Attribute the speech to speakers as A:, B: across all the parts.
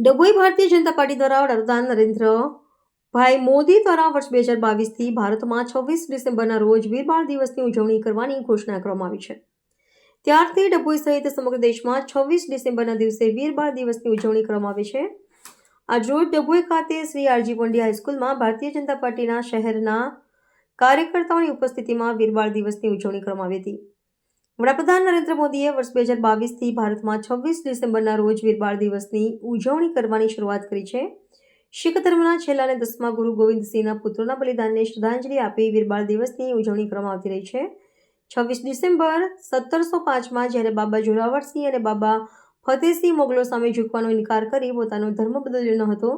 A: Dabhoi Bharatiya Janata party દ્વારા વડાપ્રધાન નરેન્દ્રભાઈ મોદી દ્વારા વર્ષ 2022થી ભારતમાં 26 ડિસેમ્બરના રોજ વીર બાળ દિવસની ઉજવણી કરવાની ઘોષણા કરવામાં આવી છે। ત્યારથી ડભોઈ સહિત સમગ્ર દેશમાં 26 ડિસેમ્બરના દિવસે વીર બાળ દિવસની ઉજવણી કરવામાં આવે છે। આજરોજ ડભોઈ ખાતે શ્રી આરજી પંડ્યા હાઈસ્કૂલમાં ભારતીય જનતા પાર્ટીના શહેરના કાર્યકર્તાઓની ઉપસ્થિતિમાં વીર બાળ દિવસની ઉજવણી કરવામાં આવી હતી। વડાપ્રધાન નરેન્દ્ર મોદીએ વર્ષ 2022થી ભારતમાં 26 ડિસેમ્બરના રોજ વીર બાળ દિવસની ઉજવણી કરવાની શરૂઆત કરી છે। શીખ ધર્મના છેલ્લા અને 10મા ગુરુ ગોવિંદસિંહના પુત્રોના બલિદાનને શ્રદ્ધાંજલિ આપી વીર બાળ દિવસની ઉજવણી કરવામાં આવતી રહી છે। 26 ડિસેમ્બર 1705માં જ્યારે બાબા જોરાવરસિંહ અને બાબા ફતેહસિંહ મોગલો સામે ઝૂકવાનો ઇનકાર કરી પોતાનો ધર્મ બદલ્યો ન હતો,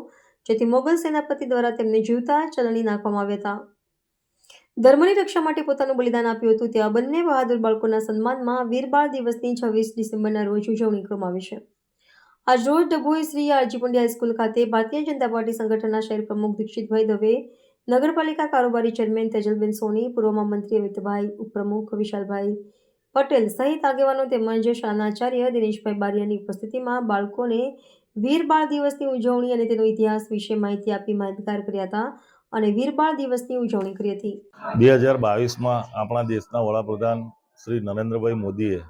A: જેથી મોગલ સેનાપતિ દ્વારા તેમને જીવતા ચલણી નાખવામાં આવ્યા હતા। ધર્મની રક્ષા માટે પોતાનું બલિદાન આપ્યું હતું તેવા બંને બહાદુર બાળકોના સન્માનમાં વીર બાળ દિવસની 26 ડિસેમ્બરના રોજ ઉજવણી કરવામાં આવી છે। આજરોજ ડભોઈ શ્રી આરજી પંડ્યા હાઈસ્કૂલ ખાતે ભારતીય જનતા પાર્ટી સંગઠનના શહેર પ્રમુખ દીક્ષિતભાઈ દવે, નગરપાલિકા કારોબારી ચેરમેન તેજલબેન સોની, પૂર્વ મહામંત્રી અમિતભાઈ, ઉપપ્રમુખ વિશાલભાઈ પટેલ સહિત આગેવાનો તેમજ શાળાના આચાર્ય દિનેશભાઈ બારિયાની ઉપસ્થિતિમાં બાળકોને વીર બાળ દિવસની ઉજવણી અને તેનો ઇતિહાસ વિશે માહિતી આપી માહિતગાર કર્યા હતા અને વીર બાળ દિવસની ઉજવણી કરી હતી।
B: 2022માં આપણા દેશના વડાપ્રધાન શ્રી નરેન્દ્રભાઈ મોદીએ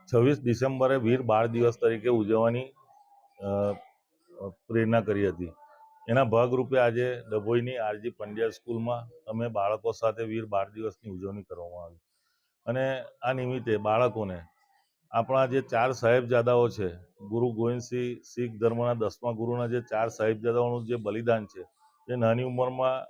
B: 26 ડિસેમ્બરે વીર બાળ દિવસ તરીકે ઉજવવાની પ્રેરણા કરી હતી। એના ભાગરૂપે આજે ડભોઈની આરજી પંડ્યા સ્કૂલમાં અમે બાળકો સાથે વીર બાળ દિવસની ઉજવણી કરવામાં આવી અને આ નિમિત્તે બાળકોને આપણા જે 4 સાહેબજાદાઓ છે, ગુરુ ગોવિંદસિંહ શીખ ધર્મના 10મા ગુરુના જે 4 સાહેબજાદાઓનું જે બલિદાન છે, એ નાની ઉંમરમાં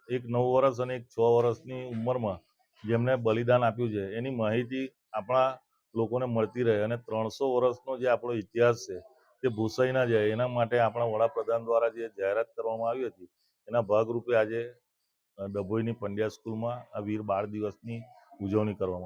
B: એક 9 વર્ષ અને એક 6 વર્ષની ઉંમરમાં જેમને બલિદાન આપ્યું છે એની માહિતી આપણા લોકોને મળતી રહે અને 300 વર્ષનો જે આપણો ઇતિહાસ છે તે ભૂસાઈ ના જાય એના માટે આપણા વડાપ્રધાન દ્વારા જે જાહેરાત કરવામાં આવી હતી એના ભાગરૂપે આજે ડભોઈની પંડ્યા સ્કૂલમાં આ વીર બાળ દિવસની ઉજવણી કરવામાં